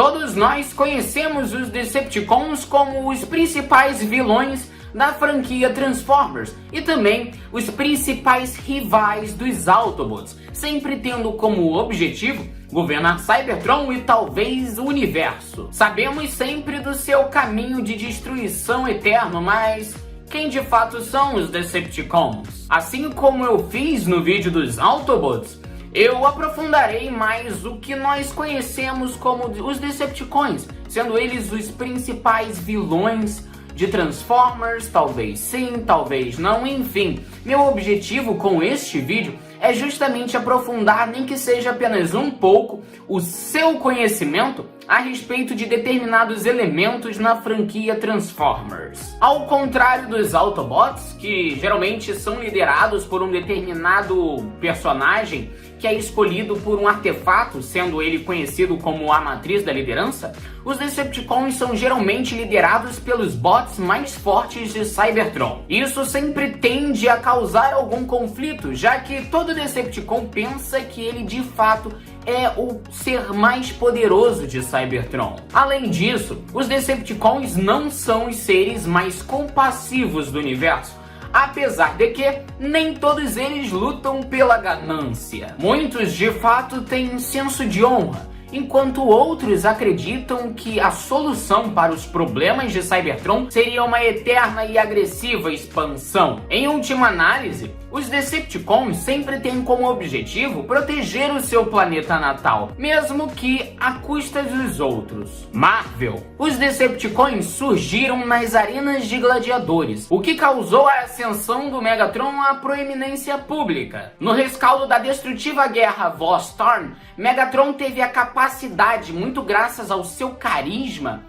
Todos nós conhecemos os Decepticons como os principais vilões da franquia Transformers e também os principais rivais dos Autobots, sempre tendo como objetivo governar Cybertron e talvez o universo. Sabemos sempre do seu caminho de destruição eterno, mas quem de fato são os Decepticons? Assim como eu fiz no vídeo dos Autobots, eu aprofundarei mais o que nós conhecemos como os Decepticons, sendo eles os principais vilões de Transformers, talvez sim, talvez não, enfim. Meu objetivo com este vídeo é justamente aprofundar, nem que seja apenas um pouco, o seu conhecimento a respeito de determinados elementos na franquia Transformers. Ao contrário dos Autobots, que geralmente são liderados por um determinado personagem que é escolhido por um artefato, sendo ele conhecido como a matriz da liderança, os Decepticons são geralmente liderados pelos bots mais fortes de Cybertron. Isso sempre tende a causar algum conflito, já que todo Decepticon pensa que ele de fato é o ser mais poderoso de Cybertron. Além disso, os Decepticons não são os seres mais compassivos do universo, apesar de que nem todos eles lutam pela ganância. Muitos de fato têm senso de honra, enquanto outros acreditam que a solução para os problemas de Cybertron seria uma eterna e agressiva expansão. Em última análise, os Decepticons sempre têm como objetivo proteger o seu planeta natal, mesmo que à custa dos outros. Marvel. Os Decepticons surgiram nas arenas de gladiadores, o que causou a ascensão do Megatron à proeminência pública. No rescaldo da destrutiva guerra Vostourn, Megatron teve a capacidade, muito graças ao seu carisma,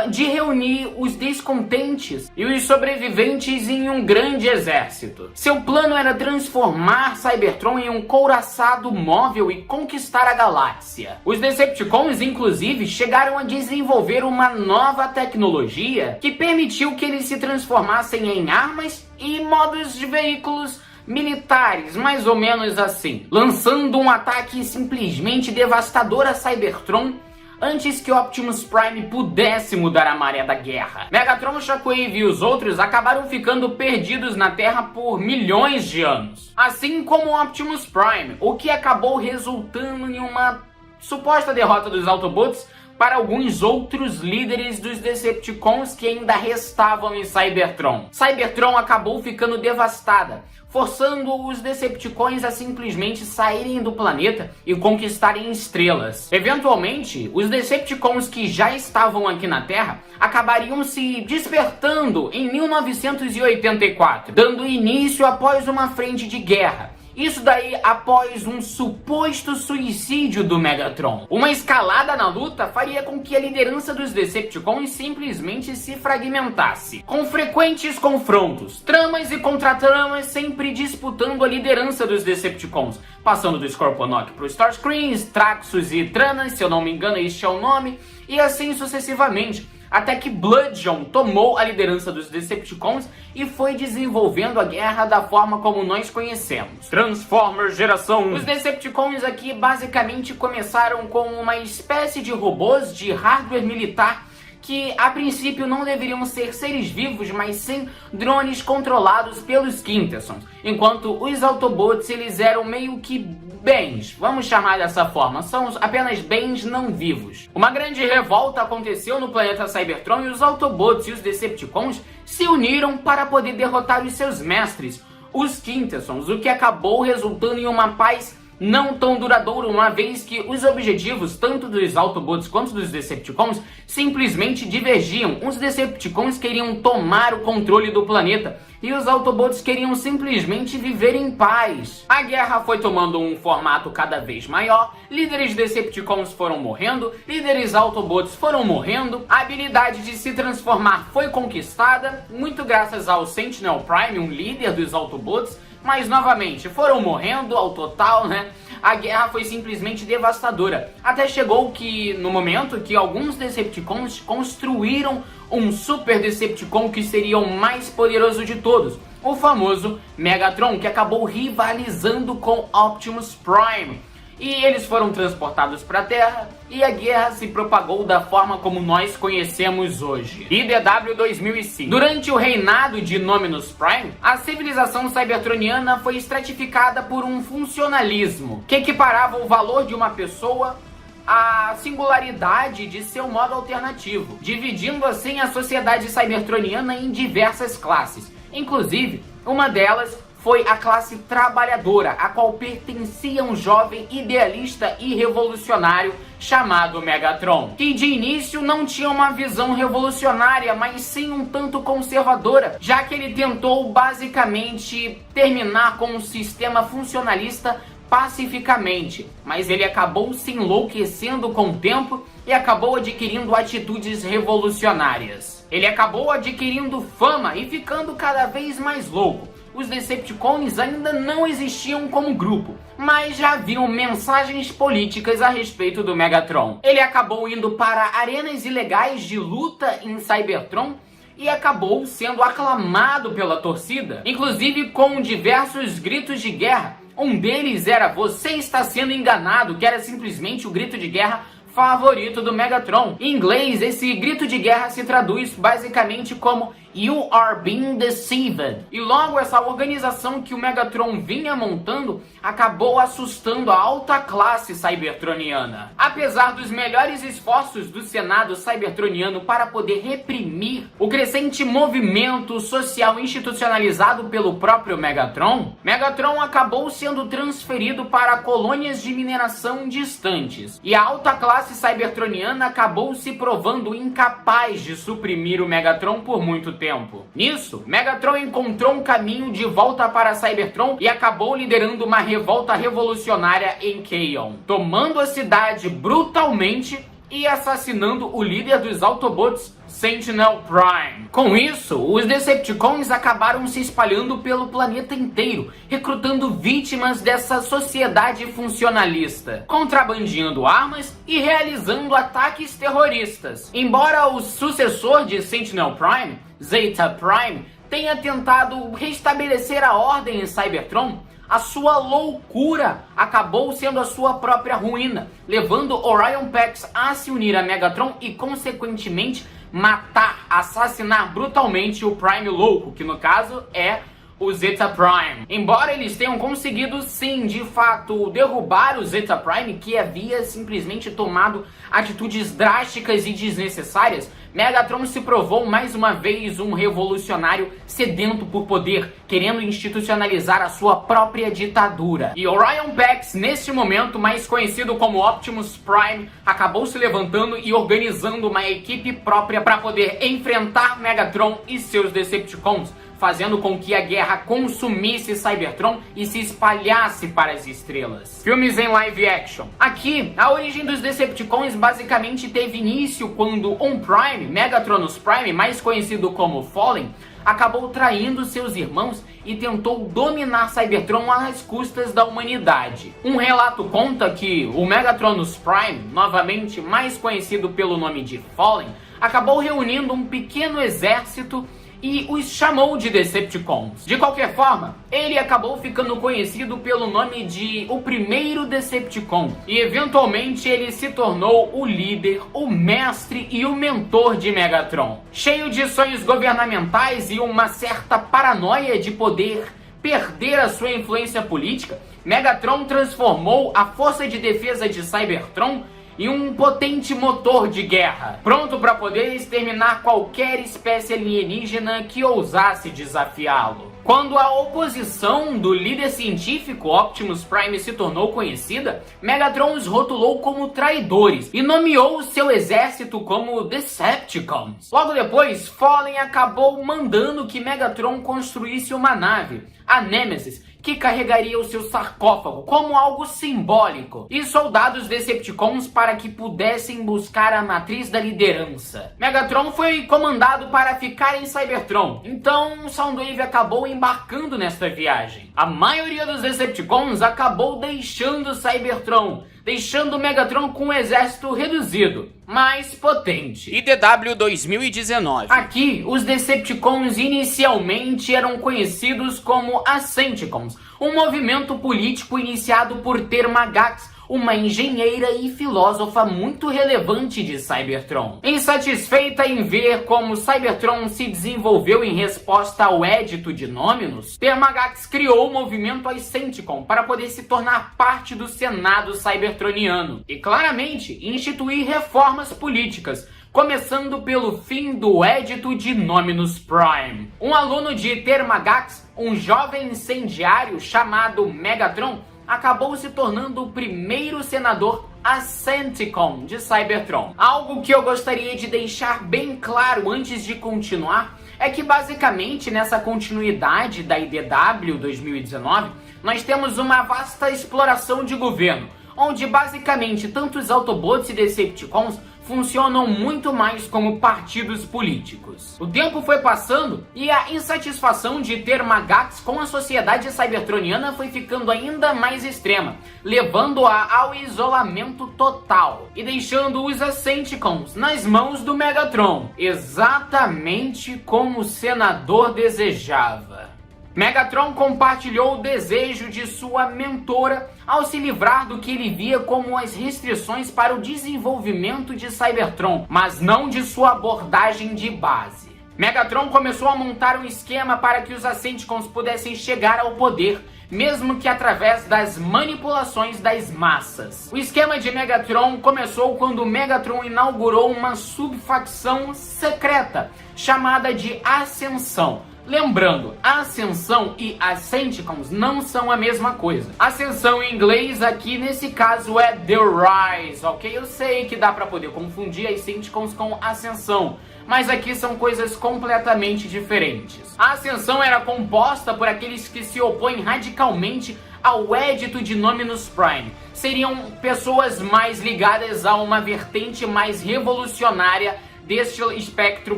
de reunir os descontentes e os sobreviventes em um grande exército. Seu plano era transformar Cybertron em um couraçado móvel e conquistar a galáxia. Os Decepticons, inclusive, chegaram a desenvolver uma nova tecnologia que permitiu que eles se transformassem em armas e modos de veículos militares, mais ou menos assim, lançando um ataque simplesmente devastador a Cybertron antes que Optimus Prime pudesse mudar a maré da guerra. Megatron, Shockwave e os outros acabaram ficando perdidos na Terra por milhões de anos, assim como Optimus Prime, o que acabou resultando em uma suposta derrota dos Autobots para alguns outros líderes dos Decepticons que ainda restavam em Cybertron. Cybertron acabou ficando devastada, forçando os Decepticons a simplesmente saírem do planeta e conquistarem estrelas. Eventualmente, os Decepticons que já estavam aqui na Terra acabariam se despertando em 1984, dando início após uma frente de guerra. Isso daí após um suposto suicídio do Megatron. Uma escalada na luta faria com que a liderança dos Decepticons simplesmente se fragmentasse, com frequentes confrontos, tramas e contratramas sempre disputando a liderança dos Decepticons, passando do Scorponok pro Starscream, Straxus e Tranas, se eu não me engano este é o nome, e assim sucessivamente, até que Bludgeon tomou a liderança dos Decepticons e foi desenvolvendo a guerra da forma como nós conhecemos. Transformers Geração 1. Os Decepticons aqui basicamente começaram com uma espécie de robôs de hardware militar que a princípio não deveriam ser seres vivos, mas sim drones controlados pelos Quintessons, enquanto os Autobots eles eram meio que bens, vamos chamar dessa forma, são apenas bens não vivos. Uma grande revolta aconteceu no planeta Cybertron e os Autobots e os Decepticons se uniram para poder derrotar os seus mestres, os Quintessons, o que acabou resultando em uma paz não tão duradouro, uma vez que os objetivos tanto dos Autobots quanto dos Decepticons simplesmente divergiam. Os Decepticons queriam tomar o controle do planeta e os Autobots queriam simplesmente viver em paz. A guerra foi tomando um formato cada vez maior, líderes Decepticons foram morrendo, líderes Autobots foram morrendo, a habilidade de se transformar foi conquistada, muito graças ao Sentinel Prime, um líder dos Autobots, mas novamente foram morrendo ao total, né? A guerra foi simplesmente devastadora. Até chegou que, no momento que alguns Decepticons construíram um Super Decepticon que seria o mais poderoso de todos, o famoso Megatron, que acabou rivalizando com Optimus Prime. e eles foram transportados para a Terra e a guerra se propagou da forma como nós conhecemos hoje. IDW 2005. Durante o reinado de Innominus Prime, a civilização cybertroniana foi estratificada por um funcionalismo que equiparava o valor de uma pessoa à singularidade de seu modo alternativo, dividindo assim a sociedade cybertroniana em diversas classes. Inclusive, uma delas foi a classe trabalhadora, a qual pertencia um jovem idealista e revolucionário chamado Megatron, que de início não tinha uma visão revolucionária, mas sim um tanto conservadora, já que ele tentou basicamente terminar com um sistema funcionalista pacificamente, mas ele acabou se enlouquecendo com o tempo e acabou adquirindo atitudes revolucionárias. Ele acabou adquirindo fama e ficando cada vez mais louco. Os Decepticons ainda não existiam como grupo, mas já haviam mensagens políticas a respeito do Megatron. Ele acabou indo para arenas ilegais de luta em Cybertron e acabou sendo aclamado pela torcida, inclusive com diversos gritos de guerra. Um deles era "Você está sendo enganado", que era simplesmente o grito de guerra favorito do Megatron. Em inglês, esse grito de guerra se traduz basicamente como "You are being deceived". E logo essa organização que o Megatron vinha montando acabou assustando a alta classe cybertroniana. Apesar dos melhores esforços do Senado cybertroniano para poder reprimir o crescente movimento social institucionalizado pelo próprio Megatron, Megatron acabou sendo transferido para colônias de mineração distantes. E a alta classe cybertroniana acabou se provando incapaz de suprimir o Megatron por muito tempo. Nisso, Megatron encontrou um caminho de volta para Cybertron e acabou liderando uma revolta revolucionária em Kaon, tomando a cidade brutalmente e assassinando o líder dos Autobots, Sentinel Prime. Com isso, os Decepticons acabaram se espalhando pelo planeta inteiro, recrutando vítimas dessa sociedade funcionalista, contrabandeando armas e realizando ataques terroristas. Embora o sucessor de Sentinel Prime, Zeta Prime, tenha tentado restabelecer a ordem em Cybertron, a sua loucura acabou sendo a sua própria ruína, levando Orion Pax a se unir a Megatron e, consequentemente, matar, assassinar brutalmente o Prime louco, que no caso é o Zeta Prime. Embora eles tenham conseguido, sim, de fato, derrubar o Zeta Prime, que havia simplesmente tomado atitudes drásticas e desnecessárias, Megatron se provou mais uma vez um revolucionário sedento por poder, querendo institucionalizar a sua própria ditadura. E Orion Pax, neste momento mais conhecido como Optimus Prime, acabou se levantando e organizando uma equipe própria para poder enfrentar Megatron e seus Decepticons, fazendo com que a guerra consumisse Cybertron e se espalhasse para as estrelas. Filmes em live action. Aqui, a origem dos Decepticons basicamente teve início quando um Prime, Megatronus Prime, mais conhecido como Fallen, acabou traindo seus irmãos e tentou dominar Cybertron às custas da humanidade. Um relato conta que o Megatronus Prime, novamente mais conhecido pelo nome de Fallen, acabou reunindo um pequeno exército e os chamou de Decepticons. De qualquer forma, ele acabou ficando conhecido pelo nome de o primeiro Decepticon, e eventualmente ele se tornou o líder, o mestre e o mentor de Megatron. Cheio de sonhos governamentais e uma certa paranoia de poder perder a sua influência política, Megatron transformou a Força de Defesa de Cybertron em um potente motor de guerra, pronto para poder exterminar qualquer espécie alienígena que ousasse desafiá-lo. Quando a oposição do líder científico Optimus Prime se tornou conhecida, Megatron os rotulou como traidores e nomeou seu exército como Decepticons. Logo depois, Fallen acabou mandando que Megatron construísse uma nave, a Nemesis, que carregaria o seu sarcófago como algo simbólico, e soldados Decepticons para que pudessem buscar a matriz da liderança. Megatron foi comandado para ficar em Cybertron, então Soundwave acabou embarcando nesta viagem. A maioria dos Decepticons acabou deixando Cybertron, deixando Megatron com um exército reduzido, mais potente. IDW 2019. Aqui, os Decepticons inicialmente eram conhecidos como Ascenticons, um movimento político iniciado por Termagax, uma engenheira e filósofa muito relevante de Cybertron. Insatisfeita em ver como Cybertron se desenvolveu em resposta ao Edito de Nominus, Termagax criou o movimento Ascenticon para poder se tornar parte do Senado cybertroniano e claramente instituir reformas políticas, começando pelo fim do Edito de Nominus Prime. Um aluno de Termagax, um jovem incendiário chamado Megatron, acabou se tornando o primeiro senador Ascenticon de Cybertron. Algo que eu gostaria de deixar bem claro antes de continuar é que basicamente nessa continuidade da IDW 2019, nós temos uma vasta exploração de governo, onde basicamente tanto os Autobots e Decepticons funcionam muito mais como partidos políticos. O tempo foi passando e a insatisfação de Termagax com a sociedade cybertroniana foi ficando ainda mais extrema, levando-a ao isolamento total e deixando os Ascenticons nas mãos do Megatron, exatamente como o senador desejava. Megatron compartilhou o desejo de sua mentora ao se livrar do que ele via como as restrições para o desenvolvimento de Cybertron, mas não de sua abordagem de base. Megatron começou a montar um esquema para que os Ascenticons pudessem chegar ao poder, mesmo que através das manipulações das massas. O esquema de Megatron começou quando Megatron inaugurou uma subfacção secreta, chamada de Ascensão. Lembrando, Ascensão e Ascenticons não são a mesma coisa. Ascensão em inglês aqui nesse caso é The Rise, ok? Eu sei que dá pra poder confundir Ascenticons com Ascensão, mas aqui são coisas completamente diferentes. A Ascensão era composta por aqueles que se opõem radicalmente ao Edito de Nominus Prime. Seriam pessoas mais ligadas a uma vertente mais revolucionária deste espectro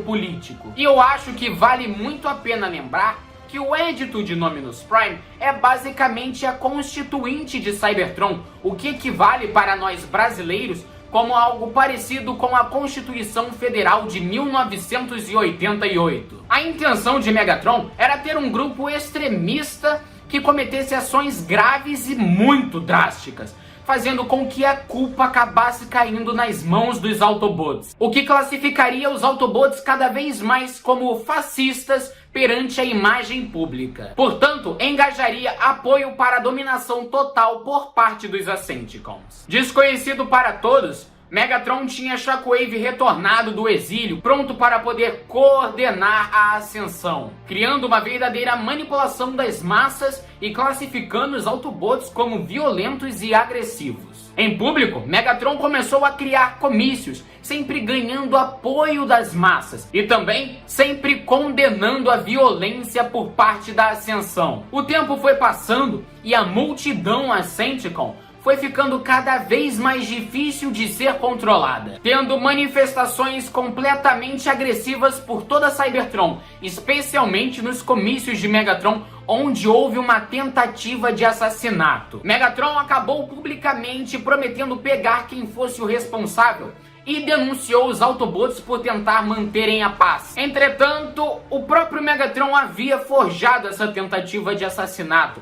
político. E eu acho que vale muito a pena lembrar que o Edito de Nominus Prime é basicamente a constituinte de Cybertron, o que equivale para nós brasileiros como algo parecido com a Constituição Federal de 1988. A intenção de Megatron era ter um grupo extremista que cometesse ações graves e muito drásticas, fazendo com que a culpa acabasse caindo nas mãos dos Autobots, o que classificaria os Autobots cada vez mais como fascistas perante a imagem pública. Portanto, engajaria apoio para a dominação total por parte dos Ascenticons. Desconhecido para todos, Megatron tinha Shockwave retornado do exílio, pronto para poder coordenar a ascensão, criando uma verdadeira manipulação das massas e classificando os Autobots como violentos e agressivos. Em público, Megatron começou a criar comícios, sempre ganhando apoio das massas e também sempre condenando a violência por parte da ascensão. O tempo foi passando e a multidão Ascenticon foi ficando cada vez mais difícil de ser controlada, tendo manifestações completamente agressivas por toda Cybertron, especialmente nos comícios de Megatron, onde houve uma tentativa de assassinato. Megatron acabou publicamente prometendo pegar quem fosse o responsável e denunciou os Autobots por tentar manterem a paz. Entretanto, o próprio Megatron havia forjado essa tentativa de assassinato.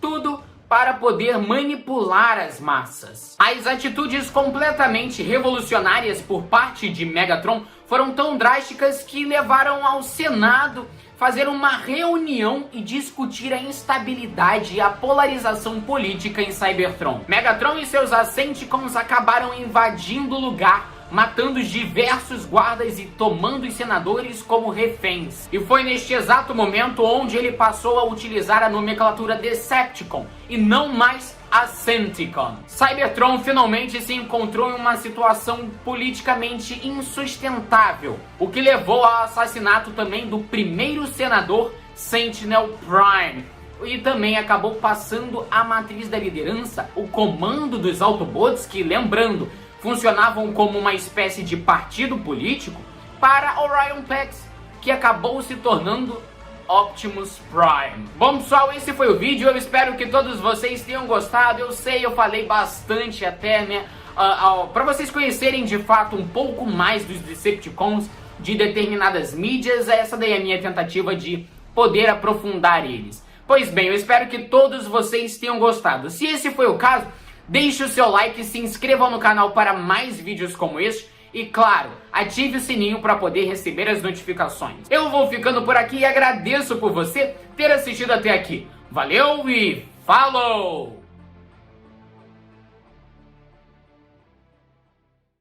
Tudo para poder manipular as massas. As atitudes completamente revolucionárias por parte de Megatron foram tão drásticas que levaram ao Senado fazer uma reunião e discutir a instabilidade e a polarização política em Cybertron. Megatron e seus Ascenticons acabaram invadindo o lugar, matando diversos guardas e tomando os senadores como reféns. E foi neste exato momento onde ele passou a utilizar a nomenclatura Decepticon e não mais Ascenticon. Cybertron finalmente se encontrou em uma situação politicamente insustentável, o que levou ao assassinato também do primeiro senador Sentinel Prime. E também acabou passando a matriz da liderança, o comando dos Autobots, que, lembrando, funcionavam como uma espécie de partido político, para Orion Pax, que acabou se tornando Optimus Prime. Bom, pessoal, esse foi o vídeo. Eu espero que todos vocês tenham gostado. Eu sei, eu falei bastante até, né? Para vocês conhecerem de fato um pouco mais dos Decepticons de determinadas mídias, essa daí é a minha tentativa de poder aprofundar eles. Pois bem, eu espero que todos vocês tenham gostado. Se esse foi o caso, Deixe o seu like, se inscreva no canal para mais vídeos como este e, claro, ative o sininho para poder receber as notificações. Eu vou ficando por aqui e agradeço por você ter assistido até aqui. Valeu e falou!